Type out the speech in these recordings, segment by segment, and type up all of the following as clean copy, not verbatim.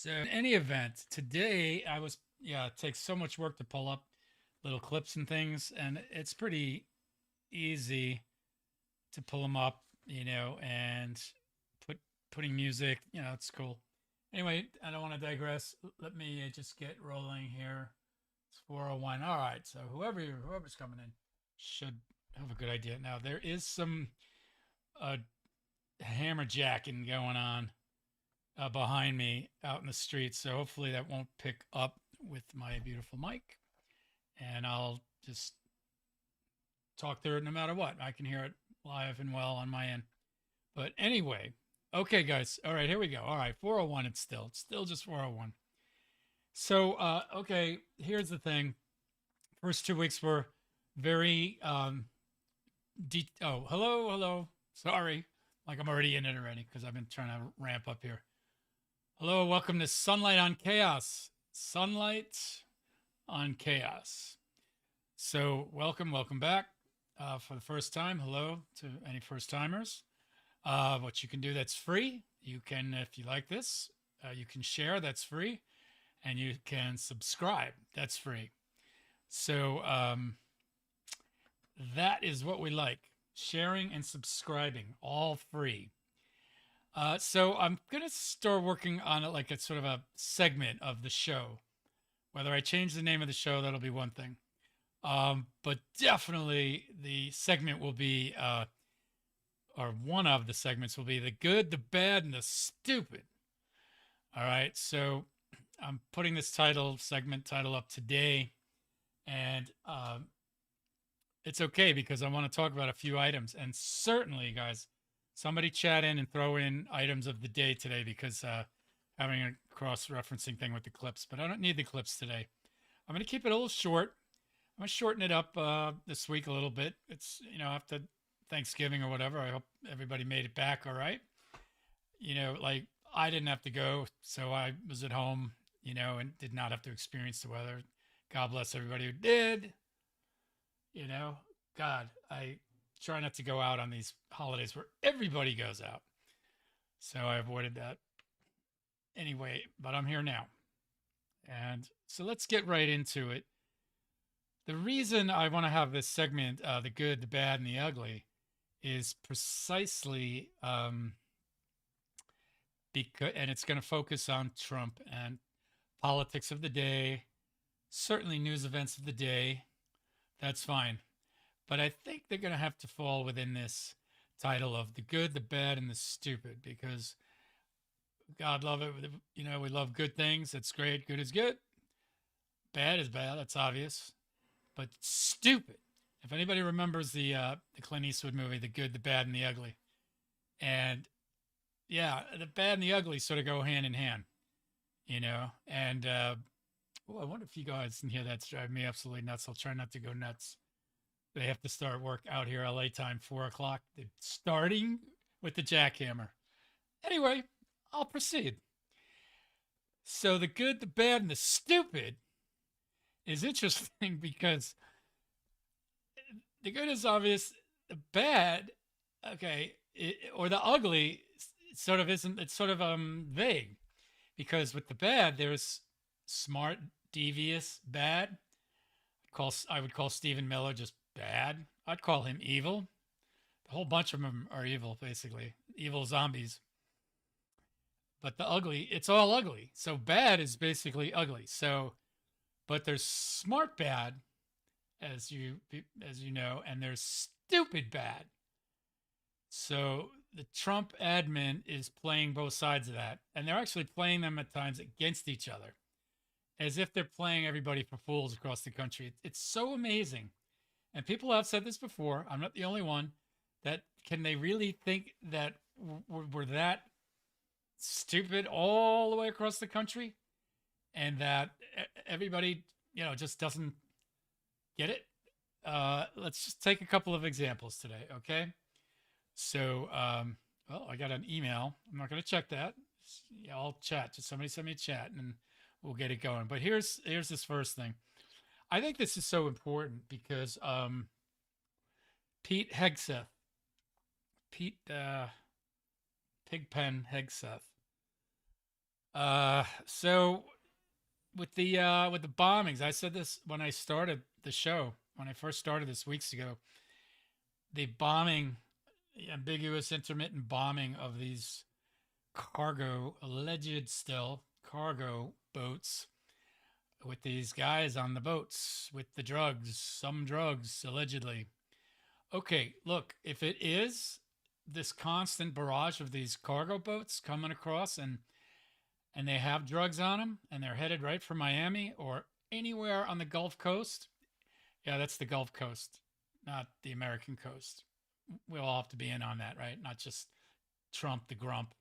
So, in any event, today it takes so much work to pull up little clips and things, and it's pretty easy to pull them up, and put putting music, it's cool. Anyway, I don't want to digress. Let me just get rolling here. It's 4:01. All right, so whoever's coming in should have a good idea. Now, there is some uh, hammerjacking going on behind me out in the street. So hopefully that won't pick up with my beautiful mic. And I'll just talk through it no matter what. I can hear it live and well on my end. But anyway, okay, guys. All right, here we go. All right, 4:01. It's still just 4:01. So, okay, here's the thing. First 2 weeks were very, hello. Sorry. Like I'm already in it already because I've been trying to ramp up here. Hello, welcome to Sunlight on Chaos. Sunlight on Chaos. So, welcome back for the first time. Hello to any first timers. What you can do that's free. You can, if you like this, you can share. That's free, and you can subscribe. That's free. So that is what we like: sharing and subscribing, all free. So I'm gonna start working on it like it's sort of a segment of the show. Whether I change the name of the show, that'll be one thing. But definitely the segment will be, or one of the segments will be the good, the bad, and the stupid. All right. So I'm putting this segment title up today, and it's okay because I want to talk about a few items. And certainly, guys, somebody chat in and throw in items of the day today because having a cross referencing thing with the clips, but I don't need the clips today. I'm going to keep it a little short. I'm going to shorten it up this week a little bit. It's, after Thanksgiving or whatever. I hope everybody made it back all right. Like I didn't have to go, so I was at home, and did not have to experience the weather. God bless everybody who did. You know, God, I try not to go out on these holidays where everybody goes out. So I avoided that anyway, but I'm here now. And so let's get right into it. The reason I want to have this segment, the good, the bad, and the ugly, is precisely because, and it's going to focus on Trump and politics of the day, certainly news events of the day. That's fine. But I think they're going to have to fall within this title of the good, the bad, and the stupid because God love it. We love good things. That's great. Good is good. Bad is bad. That's obvious. But stupid. If anybody remembers the Clint Eastwood movie, The Good, the Bad, and the Ugly, and yeah, the bad and the ugly sort of go hand in hand, And I wonder if you guys can hear that's driving me absolutely nuts. I'll try not to go nuts. They have to start work out here LA time, 4 o'clock. They're starting with the jackhammer. Anyway, I'll proceed. So the good, the bad, and the stupid is interesting because the good is obvious. The bad, okay, or the ugly, sort of isn't. It's sort of vague because with the bad, there's smart, devious, bad. I would call Stephen Miller just bad. I'd call him evil. A whole bunch of them are evil, basically evil zombies. But the ugly, it's all ugly. So bad is basically ugly. So, but there's smart bad, as you know, and there's stupid bad. So the Trump admin is playing both sides of that, and they're actually playing them at times against each other, as if they're playing everybody for fools across the country. It's so amazing, and people have said this before. I'm not the only one. That can they really think that we're that stupid all the way across the country, and that everybody just doesn't get it? Let's just take a couple of examples today, okay? So, well, I got an email. I'm not going to check that. Yeah, I'll chat. Just somebody send me a chat, and we'll get it going. But here's this first thing. I think this is so important because Pete Hegseth, Pete Pigpen Hegseth, So with the bombings, I said this when I started the show, when I first started this weeks ago. The bombing, ambiguous intermittent bombing of these cargo, alleged still cargo boats with these guys on the boats with the drugs, some drugs allegedly. Okay, look, if it is this constant barrage of these cargo boats coming across and they have drugs on them and they're headed right for Miami or anywhere on the Gulf Coast, yeah, that's the Gulf Coast, not the American coast. We'll all have to be in on that, right? Not just Trump the grump.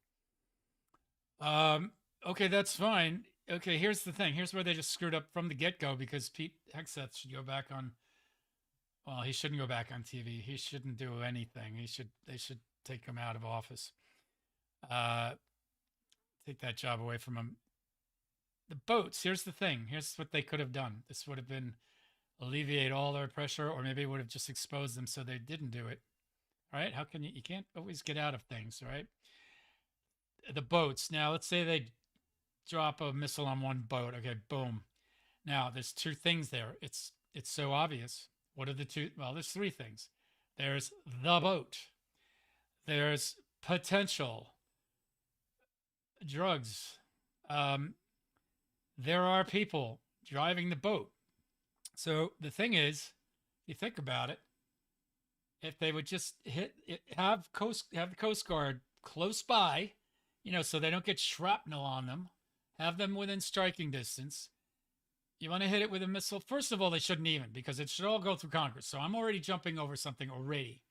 Um, okay, that's fine. Okay, here's the thing. Here's where they just screwed up from the get go because Pete Hegseth should go back on. Well, he shouldn't go back on TV. He shouldn't do anything. He should. They should take him out of office. Uh, take that job away from him. The boats. Here's the thing. Here's what they could have done. This would have been alleviate all their pressure, or maybe it would have just exposed them so they didn't do it. Right? How can you? You can't always get out of things, right? The boats. Now, let's say they drop a missile on one boat. Okay, boom. Now, there's two things there. It's so obvious. What are the two? Well, there's three things. There's the boat. There's potential drugs. Um, there are people driving the boat. So the thing is, you think about it, if they would just have the Coast Guard close by, so they don't get shrapnel on them, have them within striking distance. You want to hit it with a missile? First of all, they shouldn't even because it should all go through Congress. So I'm already jumping over something already.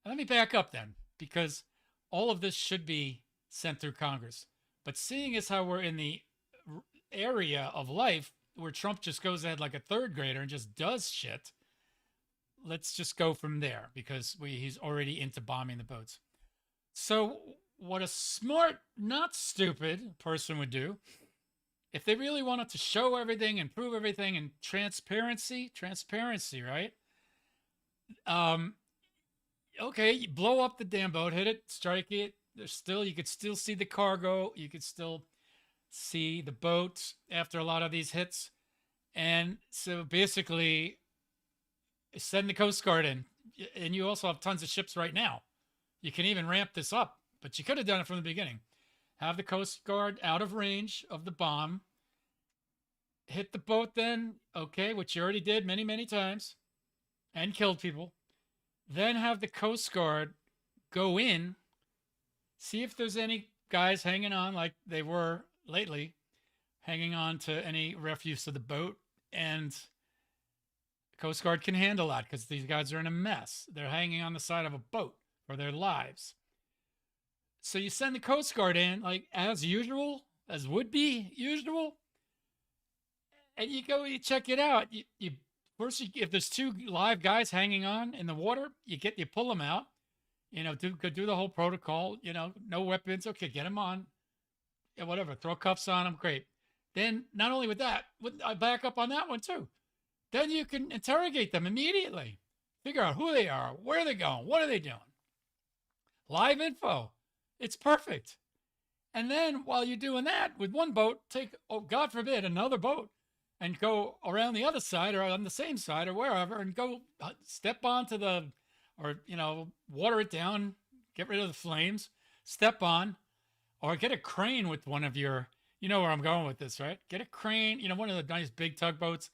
Let me back up then because all of this should be sent through Congress. But seeing as how we're in the area of life where Trump just goes ahead like a third grader and just does shit, let's just go from there because he's already into bombing the boats. So what a smart, not stupid person would do if they really wanted to show everything and prove everything and transparency, right? Um, okay, you blow up the damn boat, hit it, strike it. You could still see the cargo. You could still see the boat after a lot of these hits. And so basically send the Coast Guard in. And you also have tons of ships right now. You can even ramp this up, but you could have done it from the beginning. Have the Coast Guard out of range of the bomb. Hit the boat then, okay, which you already did many, many times and killed people. Then have the Coast Guard go in, see if there's any guys hanging on like they were lately, hanging on to any refuse of the boat. And Coast Guard can handle that because these guys are in a mess. They're hanging on the side of a boat for their lives. So you send the Coast Guard in, like as usual, as would be usual, and you go, you check it out. If there's two live guys hanging on in the water, you pull them out. Do the whole protocol. No weapons. Okay, get them on. Yeah, whatever. Throw cuffs on them. Great. Then not only with that, I back up on that one too. Then you can interrogate them immediately. Figure out who they are, where they're going, what are they doing. Live info. It's perfect. And then while you're doing that with one boat, take, oh, God forbid, another boat and go around the other side or on the same side or wherever and go step onto water it down, get rid of the flames, step on, or get a crane with one of your, you know where I'm going with this, right? Get a crane, one of the nice big tugboats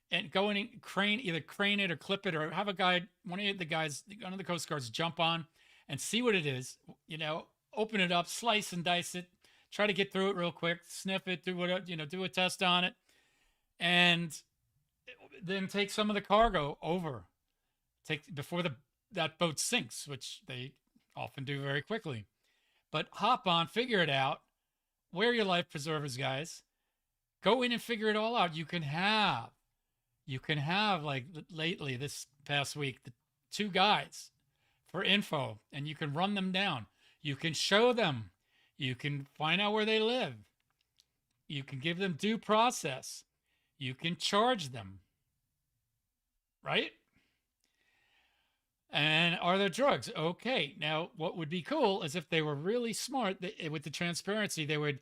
and go in and either crane it or clip it or have one of the Coast Guards jump on and see what it is, open it up, slice and dice it, try to get through it real quick, sniff it, do a test on it, and then take some of the cargo over. Before that boat sinks, which they often do very quickly. But hop on, figure it out, wear your life preservers, guys. Go in and figure it all out. You can have like lately this past week, the two guys for info, and you can run them down. You can show them. You can find out where they live. You can give them due process. You can charge them. Right? And are there drugs? Okay. Now, what would be cool is if they were really smart with the transparency, they would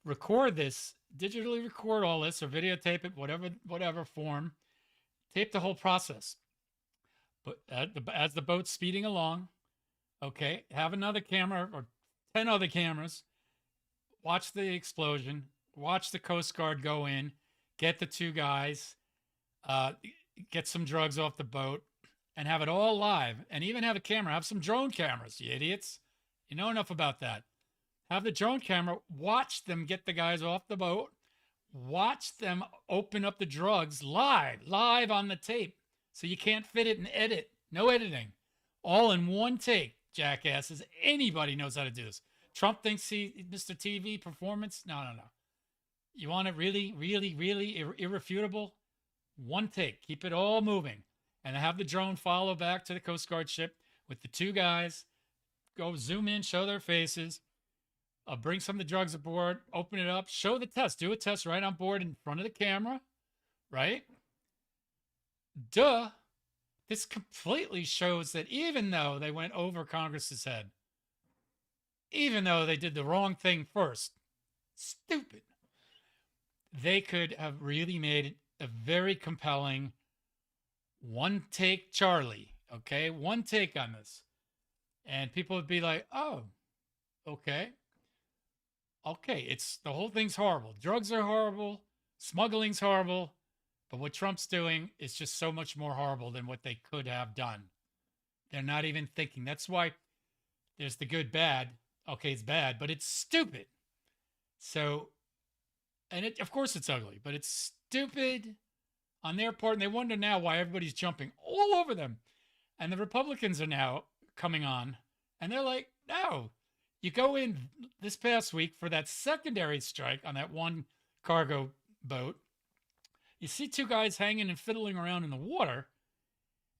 record this, digitally record all this, or videotape it, whatever form, tape the whole process. But as the boat's speeding along, okay, have another camera or 10 other cameras, watch the explosion, watch the Coast Guard go in, get the two guys, uh, get some drugs off the boat, and have it all live. And even have a camera, have some drone cameras, you idiots. You know enough about that. Have the drone camera, watch them get the guys off the boat, watch them open up the drugs live on the tape. So you can't fit it and edit. No editing. All in one take, jackasses. Anybody knows how to do this. Trump thinks he Mr. TV performance. No. You want it really irrefutable? One take. Keep it all moving. And have the drone follow back to the Coast Guard ship with the two guys. Go zoom in, show their faces. Bring some of the drugs aboard, open it up, show the test. Do a test right on board in front of the camera, right? Duh. This completely shows that even though they went over Congress's head, even though they did the wrong thing first, stupid, they could have really made a very compelling one take Charlie, okay? One take on this. And people would be like, oh, okay. Okay, it's the whole thing's horrible. Drugs are horrible, smuggling's horrible, but what Trump's doing is just so much more horrible than what they could have done. They're not even thinking. That's why there's the good, bad. Okay, it's bad, but it's stupid. So, and of course it's ugly, but it's stupid on their part. And they wonder now why everybody's jumping all over them. And the Republicans are now coming on, and they're like, no. You go in this past week for that secondary strike on that one cargo boat. You see two guys hanging and fiddling around in the water,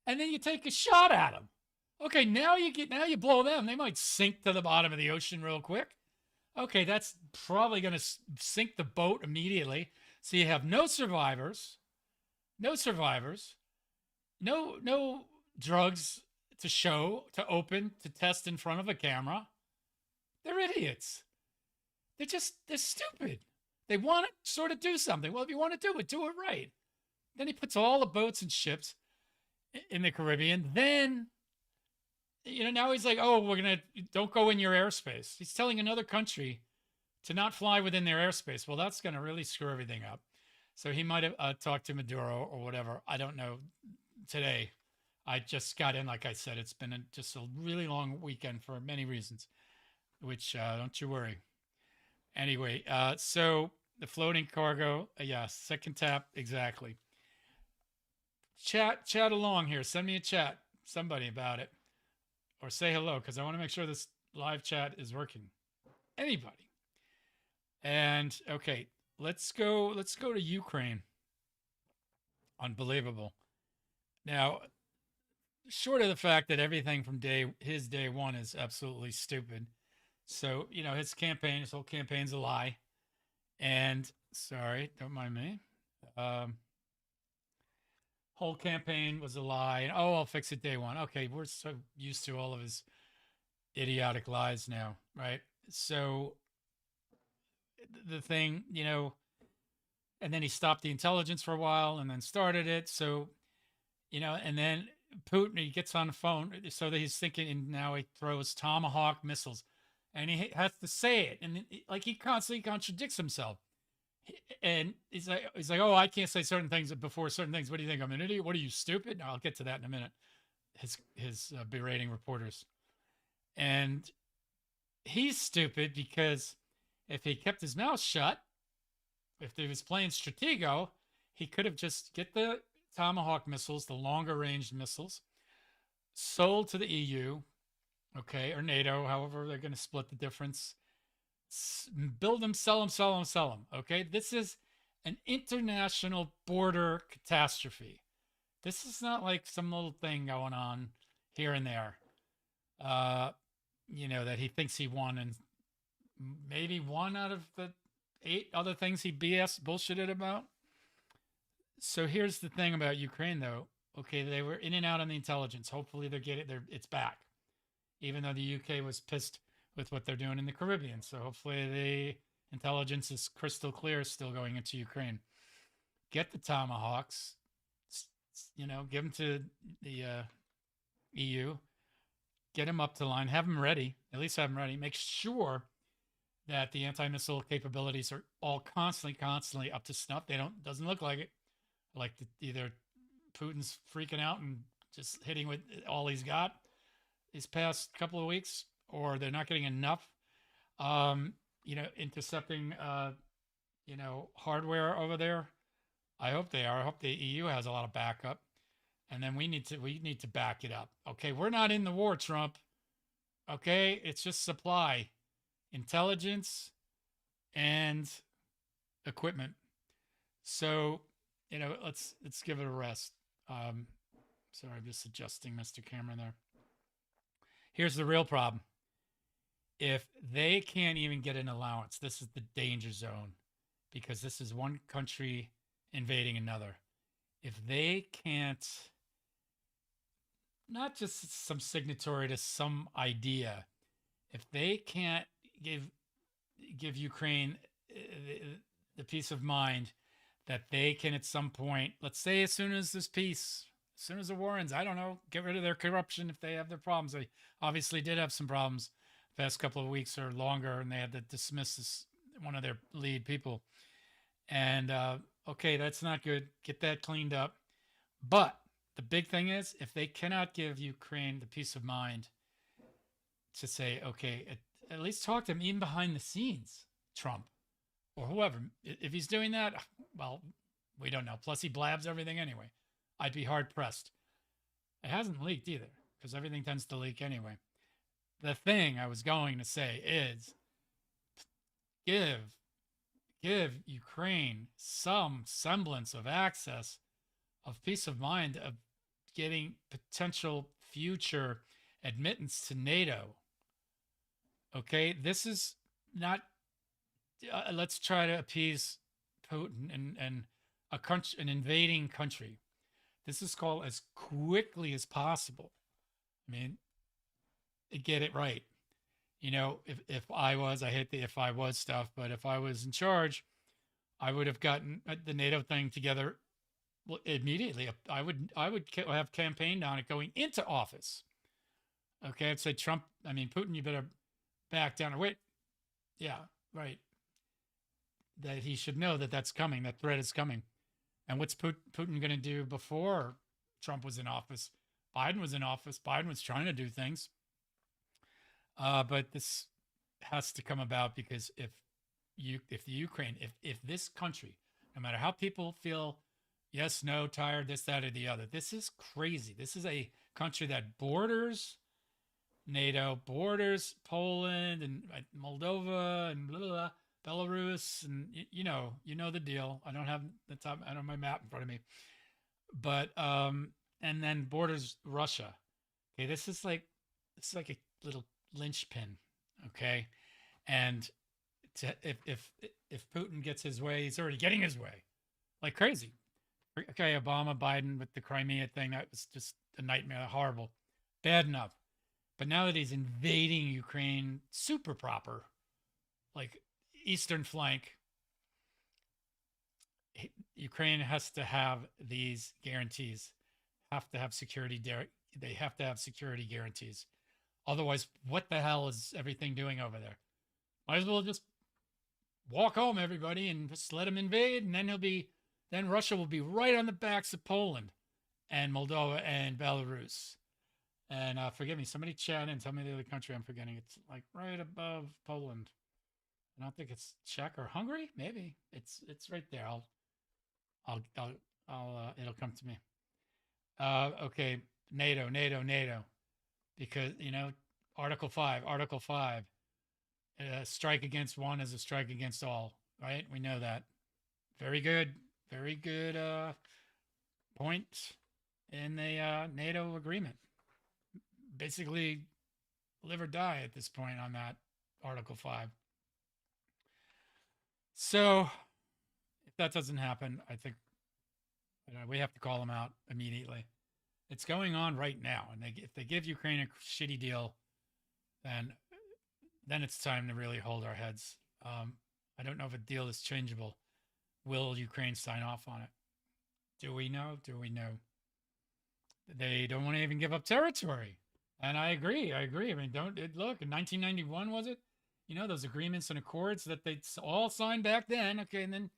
and then you take a shot at them. Okay, now you blow them. They might sink to the bottom of the ocean real quick. Okay, that's probably going to sink the boat immediately. So you have no survivors, no drugs to show, to open, to test in front of a camera. They're idiots. They're stupid. They want to sort of do something. Well, if you want to do it right. Then he puts all the boats and ships in the Caribbean. Then, now he's like, oh, don't go in your airspace. He's telling another country to not fly within their airspace. Well, that's going to really screw everything up. So he might have talked to Maduro or whatever. I don't know. Today, I just got in. Like I said, it's been just a really long weekend for many reasons. Which don't you worry. Anyway, so the floating cargo, second tap, exactly. Chat along here. Send me a chat, somebody about it, or say hello because I want to make sure this live chat is working. Anybody. And okay, let's go to Ukraine. Unbelievable. Now, short of the fact that everything from his day one is absolutely stupid. So, his whole campaign's a lie. And sorry, don't mind me. Whole campaign was a lie. And, I'll fix it day one. Okay, we're so used to all of his idiotic lies now, right? So the thing, and then he stopped the intelligence for a while and then started it. So, and then Putin, he gets on the phone so that he's thinking, and now he throws Tomahawk missiles. And he has to say it, and he constantly contradicts himself. And he's like, oh, I can't say certain things before certain things. What do you think? I'm an idiot? What are you, stupid? No, I'll get to that in a minute. His berating reporters, and he's stupid because if he kept his mouth shut, if he was playing Stratego, he could have just get the Tomahawk missiles, the longer range missiles, sold to the EU. Okay, or NATO, however they're going to split the difference. Build them, sell them. Okay, this is an international border catastrophe. This is not like some little thing going on here and there. That he thinks he won, and maybe one out of the 8 other things he bullshitted about. So here's the thing about Ukraine, though. Okay, they were in and out on the intelligence. Hopefully it's back. Even though the UK was pissed with what they're doing in the Caribbean. So hopefully Intelligence is crystal clear, still going into Ukraine. Get the Tomahawks, give them to the EU, get them up to line, have them ready, at least have them ready. Make sure that the anti-missile capabilities are all constantly up to snuff. Doesn't look like it. Either Putin's freaking out and just hitting with all he's got these past couple of weeks, or they're not getting enough. Intercepting, hardware over there. I hope they are. I hope the EU has a lot of backup, and then we need to back it up. Okay, we're not in the war, Trump. Okay, it's just supply, intelligence, and equipment. So, let's give it a rest. Sorry, I'm just adjusting Mr. Cameron there. Here's the real problem. If they can't even get an allowance, this is the danger zone, because this is one country invading another. If they can't, not just some signatory to some idea, if they can't give Ukraine the peace of mind that they can at some point, let's say as soon as this peace, as soon as the war ends, I don't know, get rid of their corruption if they have their problems. They obviously did have some problems the past couple of weeks or longer, and they had to dismiss one of their lead people. And okay, that's not good. Get that cleaned up. But the big thing is, if they cannot give Ukraine the peace of mind to say, okay, at least talk to him even behind the scenes, Trump or whoever. If he's doing that, well, we don't know. Plus, he blabs everything anyway. I'd be hard pressed. It hasn't leaked either, because everything tends to leak anyway. The thing I was going to say is give Ukraine some semblance of access, of peace of mind, of getting potential future admittance to NATO. Okay, this is not. Let's try to appease Putin and an invading country. This is called as quickly as possible. I mean, get it right. If I was, I hate the if I was stuff, but if I was in charge, I would have gotten the NATO thing together immediately. I would have campaigned on it going into office. Okay, I'd say Putin, you better back down or wait. Yeah, right. That he should know that that's coming. That threat is coming. And what's Putin going to do before Trump was in office? Biden was in office. Biden was trying to do things. But this has to come about, because if this country, no matter how people feel, yes, no, tired, this, that, or the other, this is crazy. This is a country that borders NATO, borders Poland and Moldova and blah, blah, blah, Belarus, and you know the deal. I don't have my map in front of me, but and then borders Russia. Okay, this is like a little linchpin. Okay, and if Putin gets his way, he's already getting his way, like crazy. Okay, Obama, Biden with the Crimea thing, that was just a nightmare, horrible, bad enough. But now that he's invading Ukraine, super proper, like eastern flank, Ukraine has to have these guarantees, have to have security. They have to have security guarantees. Otherwise, what the hell is everything doing over there? Might as well just walk home, everybody, and just let him invade, and then Russia will be right on the backs of Poland and Moldova and Belarus. And forgive me, somebody chat and tell me the other country I'm forgetting. It's like right above Poland. I don't think it's Czech or Hungary. Maybe it's right there. It'll come to me. Okay, NATO, because Article 5. Strike against one is a strike against all. Right? We know that. Very good point in the NATO agreement. Basically, live or die at this point on that Article 5. So, if that doesn't happen, I think we have to call them out immediately. It's going on right now, and if they give Ukraine a shitty deal, then it's time to really hold our heads. I don't know if a deal is changeable. Will Ukraine sign off on it? Do we know? Do we know? They don't want to even give up territory. And I agree. I agree. I mean, don't it, look in 1991, was it? You know, those agreements and accords that they all signed back then. Okay. And then,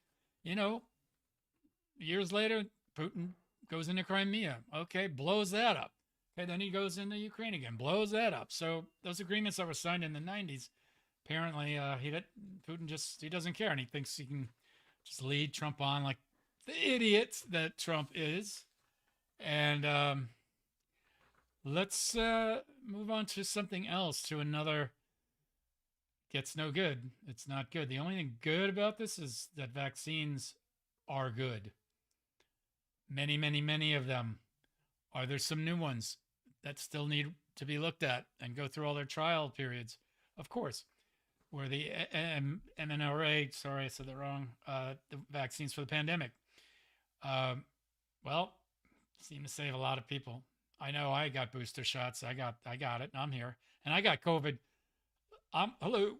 you know, years later, Putin goes into Crimea. Okay. Blows that up. Okay. Then he goes into Ukraine again, blows that up. So those agreements that were signed in the 90s, apparently, Putin just, he doesn't care. And he thinks he can just lead Trump on like the idiot that Trump is. And let's move on to something else, to another gets no good. It's not good. The only thing good about this is that vaccines are good. Many, many, many of them. Are there some new ones that still need to be looked at and go through all their trial periods? Of course. Where the MNRA, sorry, I said that wrong, the vaccines for the pandemic. Well, seem to save a lot of people. I know I got booster shots. I got it. And I'm here, and I got COVID. Hello.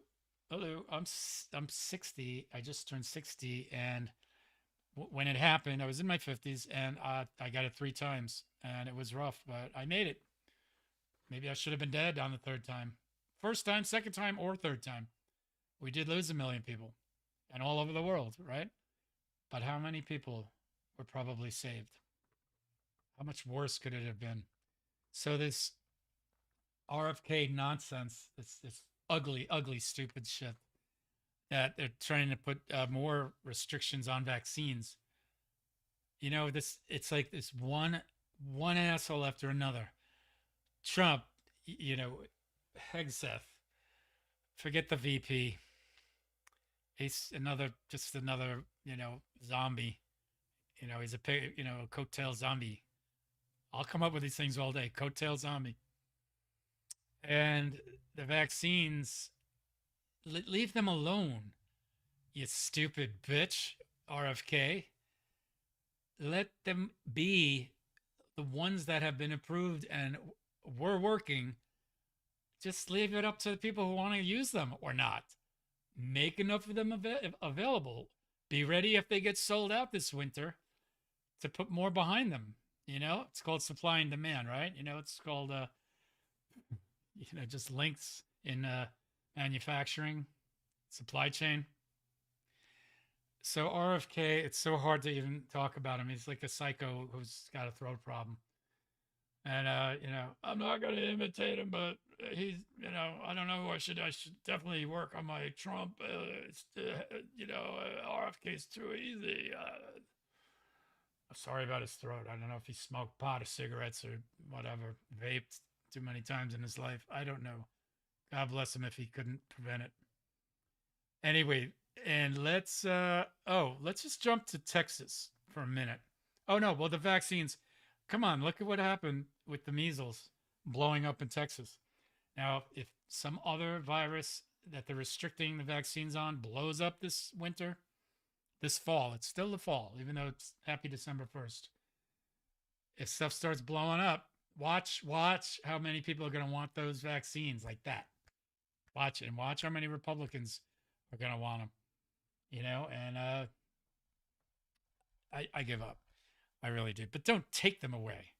I'm 60. I just turned 60, and when it happened, I was in my 50s, and I got it 3 times, and it was rough, but I made it. Maybe I should have been dead on the third time. First time, second time, or third time. We did lose 1 million people, and all over the world, right? But how many people were probably saved? How much worse could it have been? So this RFK nonsense, this ugly, ugly, stupid shit that they're trying to put more restrictions on vaccines. You know, this it's like this one asshole after another. Trump, you know, Hegseth, forget the VP. He's just another, zombie. He's a coattail zombie. I'll come up with these things all day. Coattail zombie. And the vaccines, leave them alone, you stupid bitch, RFK. Let them be the ones that have been approved and were working. Just leave it up to the people who want to use them or not. Make enough of them available. Be ready if they get sold out this winter to put more behind them. It's called supply and demand, right? It's called, just links in manufacturing, supply chain. So RFK, it's so hard to even talk about him. He's like a psycho who's got a throat problem. And, I'm not going to imitate him, but he's, I don't know. I should definitely work on my Trump. RFK's too easy. I'm sorry about his throat. I don't know if he smoked pot or cigarettes or whatever, vaped too many times in his life. I don't know. God bless him if he couldn't prevent it. Anyway, and let's just jump to Texas for a minute. Oh no, well the vaccines. Come on, look at what happened with the measles blowing up in Texas. Now, if some other virus that they're restricting the vaccines on blows up this winter, this fall, it's still the fall, even though it's happy December 1st. If stuff starts blowing up, watch how many people are going to want those vaccines like that. Watch it, and watch how many Republicans are going to want them. And I give up. I really do. But don't take them away.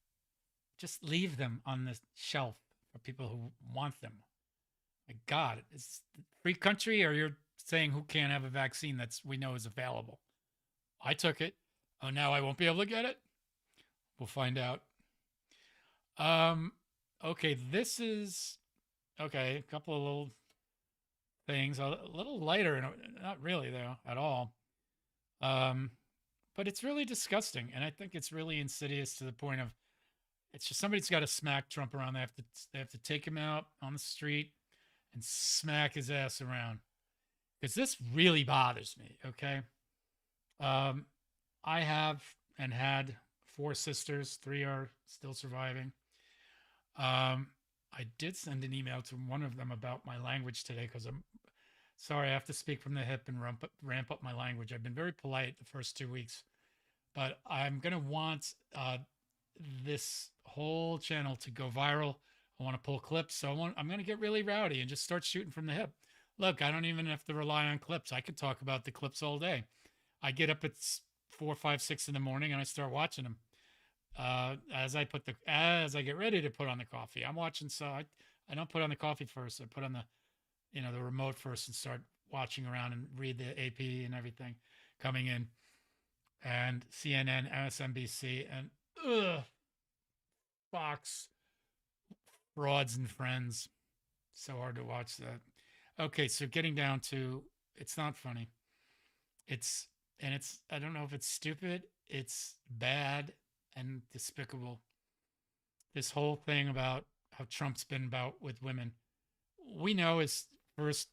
Just leave them on the shelf for people who want them. My God, is it a free country, or you're saying who can't have a vaccine that's we know is available? I took it. Oh, now I won't be able to get it? We'll find out. Okay, this is okay. A couple of little things, a little lighter, not really though at all. But it's really disgusting, and I think it's really insidious to the point of it's just somebody's got to smack Trump around. They have to take him out on the street and smack his ass around, because this really bothers me. Okay, I have and had 4 sisters. 3 are still surviving. I did send an email to one of them about my language today, because I'm sorry, I have to speak from the hip and ramp up my language. I've been very polite the first 2 weeks, but I'm going to want this whole channel to go viral. I want to pull clips. So I'm going to get really rowdy and just start shooting from the hip. Look, I don't even have to rely on clips. I could talk about the clips all day. I get up at 4, 5, 6 in the morning and I start watching them. As I get ready to put on the coffee, I'm watching. So I don't put on the coffee first. I put on the remote first and start watching around and read the AP and everything coming in, and CNN, MSNBC, and ugh, Fox, frauds and friends. So hard to watch that. Okay, so getting down to, it's not funny. It's it's I don't know if it's stupid, it's bad and despicable. This whole thing about how Trump's been about with women. We know his first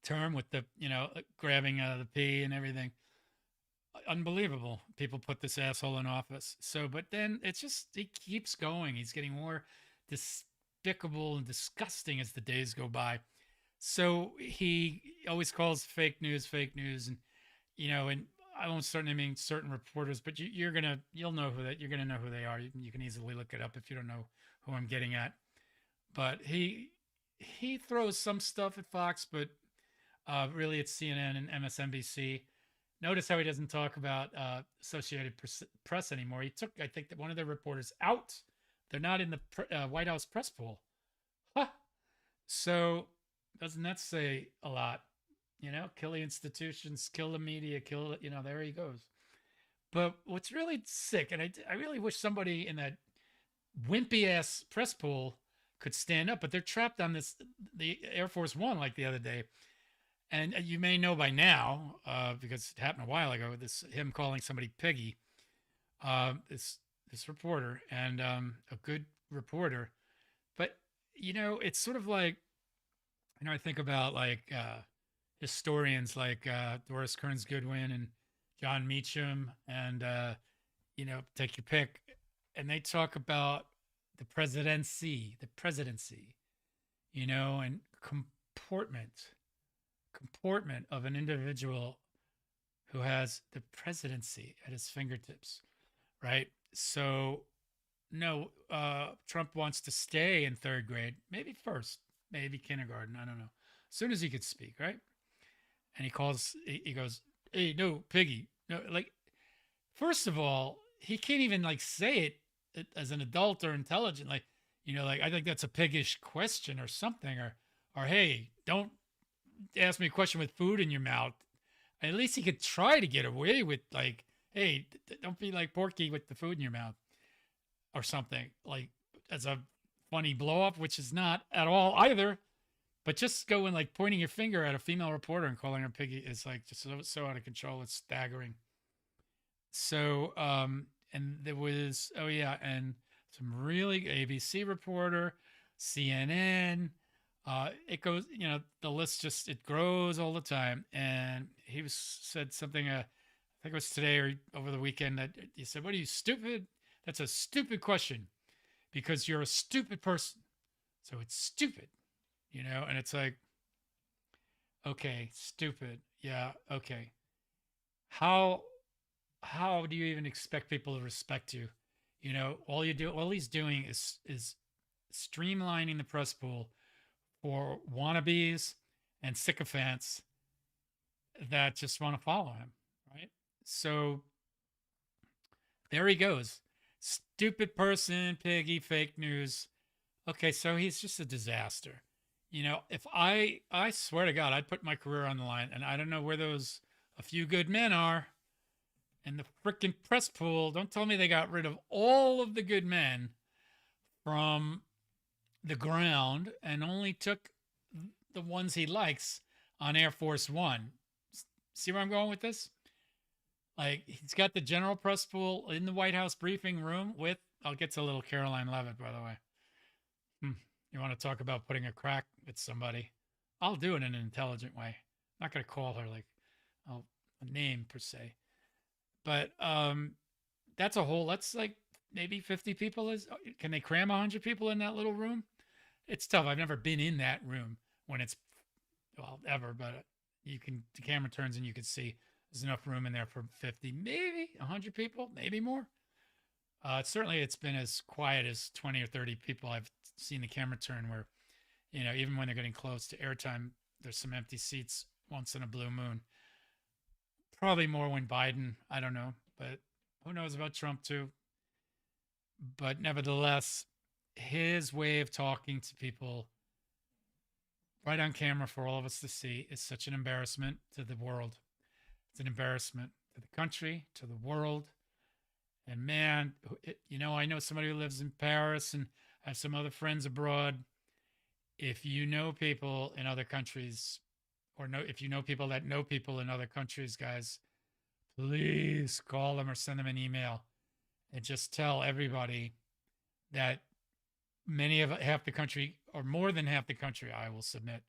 term with the, grabbing the pee and everything. Unbelievable. People put this asshole in office. So, but then it's just, he keeps going. He's getting more despicable and disgusting as the days go by. So he always calls fake news, and I won't start naming certain reporters, but you'll know you're gonna know who they are. You can easily look it up if you don't know who I'm getting at. But he throws some stuff at Fox, but really it's CNN and MSNBC. Notice how he doesn't talk about Associated Press anymore. He took, I think, that one of the reporters out. They're not in the White House press pool. Huh. So doesn't that say a lot? Kill the institutions, kill the media, kill, there he goes. But what's really sick, and I really wish somebody in that wimpy ass press pool could stand up, but they're trapped on the Air Force One like the other day. And you may know by now, because it happened a while ago, him calling somebody piggy, this reporter, and a good reporter. But it's sort of like, I think about like historians like Doris Kearns Goodwin and John Meacham, and take your pick, and they talk about the presidency, and comportment of an individual who has the presidency at his fingertips, right? So, no, Trump wants to stay in third grade, maybe first, maybe kindergarten, I don't know, as soon as he could speak, right? And he goes, "Hey, no, piggy, no." Like, first of all, he can't even like say it as an adult or intelligent, like I think that's a piggish question or something, or hey, don't ask me a question with food in your mouth. At least he could try to get away with like, hey, don't be like Porky with the food in your mouth or something, like as a funny blow up, which is not at all either. But just going like pointing your finger at a female reporter and calling her piggy is like just so out of control. It's staggering. So, and there was, oh yeah, and some really ABC reporter, CNN. It goes, the list just, it grows all the time. And said something, I think it was today or over the weekend, that he said, "What are you, stupid? That's a stupid question because you're a stupid person. So it's stupid, and it's like, okay, stupid. Yeah. Okay. How, how do you even expect people to respect you? All he's doing is streamlining the press pool for wannabes and sycophants that just want to follow him, right? So there he goes. Stupid person, piggy, fake news. Okay, so he's just a disaster. If I swear to God, I'd put my career on the line, and I don't know where those a few good men are in the freaking press pool. Don't tell me they got rid of all of the good men from the ground and only took the ones he likes on Air Force One. See where I'm going with this? Like, he's got the general press pool in the White House briefing room with, I'll get to a little Caroline Levitt, by the way. You want to talk about putting a crack at somebody? I'll do it in an intelligent way. I'm not going to call her like a name per se. But that's like maybe 50 people. Can they cram 100 people in that little room? It's tough. I've never been in that room when it's, well, ever, but the camera turns and you can see there's enough room in there for 50, maybe 100 people, maybe more. Certainly it's been as quiet as 20 or 30 people I've seen the camera turn where, even when they're getting close to airtime, there's some empty seats once in a blue moon. Probably more when Biden, I don't know, but who knows about Trump too. But nevertheless, his way of talking to people right on camera for all of us to see is such an embarrassment to the world. It's an embarrassment to the country, to the world. And man, I know somebody who lives in Paris and I have some other friends abroad. If you know people in other countries, or if you know people that know people in other countries, guys, please call them or send them an email and just tell everybody that half the country, or more than half the country, I will submit,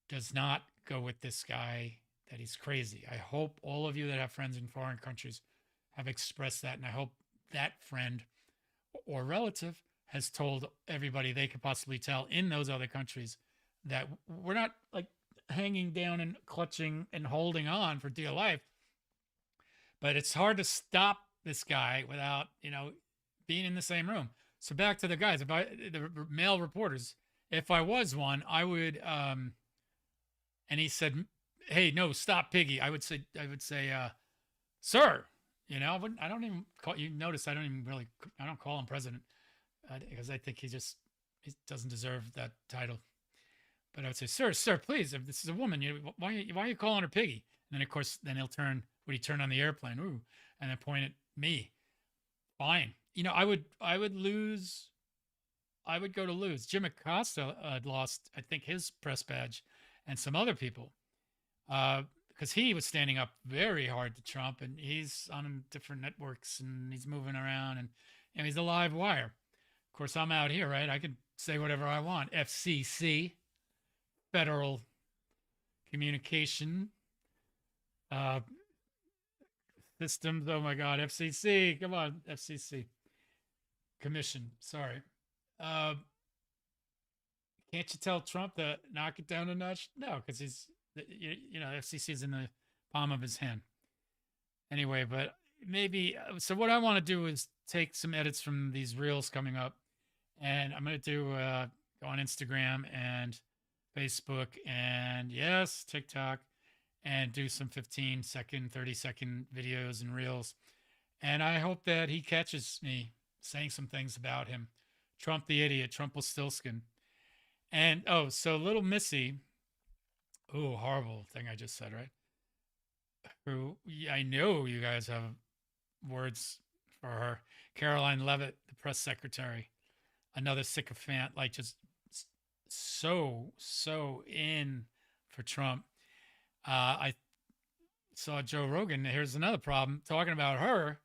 does not go with this guy, that he's crazy. I hope all of you that have friends in foreign countries have expressed that. And I hope that friend or relative has told everybody they could possibly tell in those other countries that we're not like hanging down and clutching and holding on for dear life. But it's hard to stop this guy without, being in the same room. So back to the guys, the male reporters, if I was one, I would, and he said, "Hey, no, stop, Piggy." I would say, "Sir," I don't even call you. Notice I don't call him president because I think he doesn't deserve that title. But I would say, "Sir, please, if this is a woman, why are you calling her Piggy?" And then of course, then would he turn on the airplane? Ooh, and then point at me. Fine. I would lose. I would go to lose. Jim Acosta lost, I think, his press badge, and some other people, because he was standing up very hard to Trump, and he's on different networks, and he's moving around, and he's a live wire. Of course, I'm out here, right? I can say whatever I want. FCC, Federal Communication Systems. Oh my God, FCC! Come on, FCC Commission. Sorry. Can't you tell Trump to knock it down a notch? No, because he's, FCC is in the palm of his hand. Anyway, but maybe, so what I want to do is take some edits from these reels coming up, and I'm going to do go on Instagram and Facebook and yes, TikTok, and do some 15-second, 30-second videos and reels. And I hope that he catches me saying some things about him. Trump the idiot, Trumpelstiltskin. And so little Missy, horrible thing I just said, right? Who I know you guys have words for her. Caroline Levitt, the press secretary, another sycophant, like just so in for Trump. I saw Joe Rogan. Here's another problem talking about her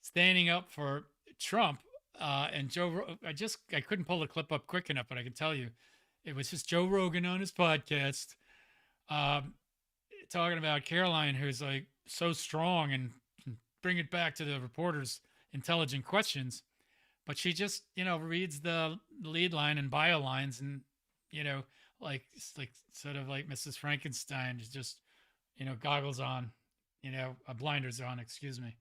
standing up for Trump. And I couldn't pull the clip up quick enough, but I can tell you it was just Joe Rogan on his podcast talking about Caroline, who's like so strong and bring it back to the reporters' intelligent questions. But she just, reads the lead line and bio lines and, like sort of like Mrs. Frankenstein, just, goggles on, blinders on, excuse me,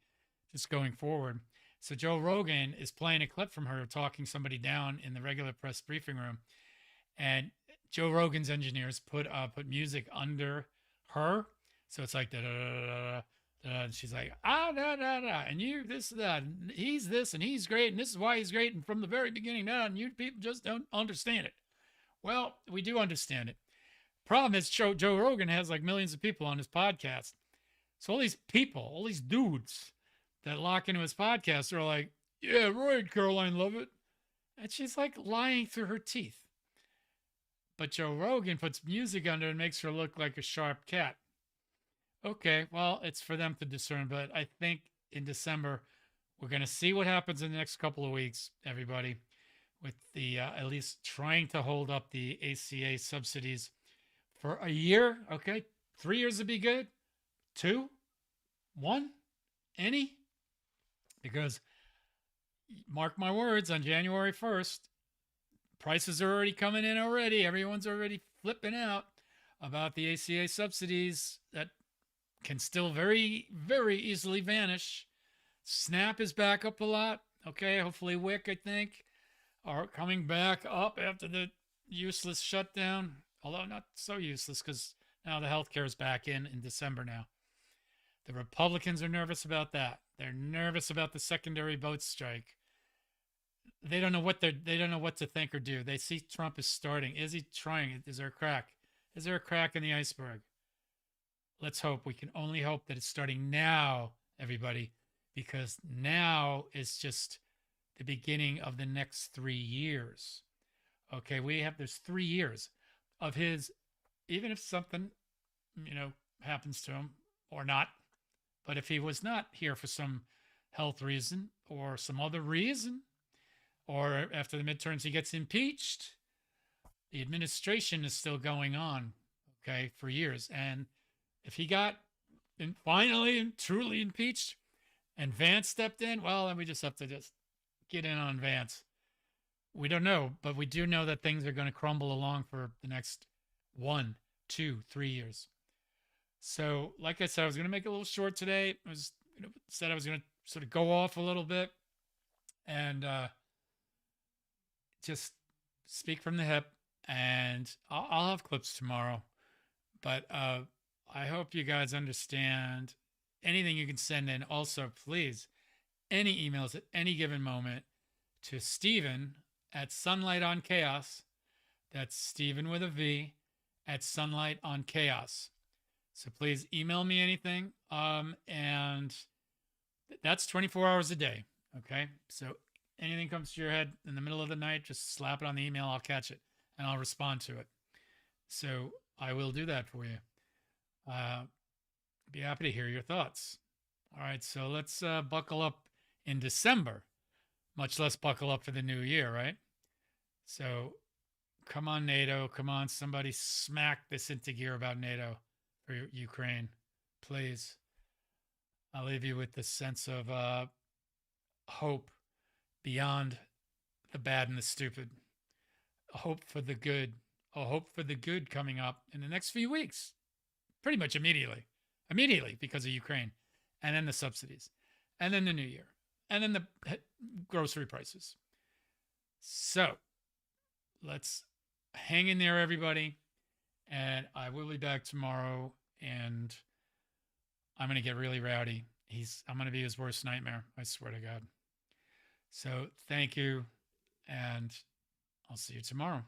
just going forward. So Joe Rogan is playing a clip from her talking somebody down in the regular press briefing room, and Joe Rogan's engineers put music under her, so it's like da da da da. And she's like, da da da, and you this that, and he's this, and he's great, and this is why he's great, and from the very beginning, and you people just don't understand it. Well, we do understand it. Problem is, Joe Rogan has like millions of people on his podcast, so all these people, all these dudes that lock into his podcast are like, yeah, right, Caroline Levitt. And she's like lying through her teeth. But Joe Rogan puts music under and makes her look like a sharp cat. Okay, well, it's for them to discern. But I think in December, we're going to see what happens in the next couple of weeks, everybody, with the at least trying to hold up the ACA subsidies for a year. Okay, 3 years would be good. 2, 1, any? Because mark my words, on January 1st, prices are already coming in already. Everyone's already flipping out about the ACA subsidies that can still very, very easily vanish. SNAP is back up a lot. Okay, hopefully WIC, I think, are coming back up after the useless shutdown. although not so useless because now the health care is back in December now. The Republicans are nervous about that. They're nervous about the secondary vote strike. They don't know they don't know what to think or do. They see Trump is starting. Is he trying? Is there a crack? Is there a crack in the iceberg? Let's hope. We can only hope that it's starting now, everybody, because now is just the beginning of the next 3 years. Okay, there's 3 years of his, even if something, happens to him or not, but if he was not here for some health reason or some other reason, or after the midterms he gets impeached, the administration is still going on, okay, for years. And if he got finally and truly impeached and Vance stepped in, well, then we just have to just get in on Vance. We don't know, but we do know that things are going to crumble along for the next 1, 2, 3 years. So, like I said, I was going to make it a little short today. Said I was going to sort of go off a little bit and just speak from the hip. And I'll have clips tomorrow. But I hope you guys understand anything you can send in. Also, please, any emails at any given moment to Stephen at Sunlight on Chaos. That's Stephen with a V at Sunlight on Chaos. So please email me anything. And that's 24 hours a day. Okay. So anything comes to your head in the middle of the night, just slap it on the email. I'll catch it and I'll respond to it. So I will do that for you. Be happy to hear your thoughts. All right. So let's buckle up in December, much less buckle up for the new year, right? So come on, NATO. Come on, somebody smack this into gear about NATO for Ukraine, please. I'll leave you with the sense of hope beyond the bad and the stupid. A hope for the good. A hope for the good coming up in the next few weeks. Pretty much immediately. Immediately because of Ukraine. And then the subsidies. And then the new year. And then the grocery prices. So let's hang in there, everybody. And I will be back tomorrow. And I'm going to get really rowdy. I'm going to be his worst nightmare. I swear to God. So thank you. And I'll see you tomorrow.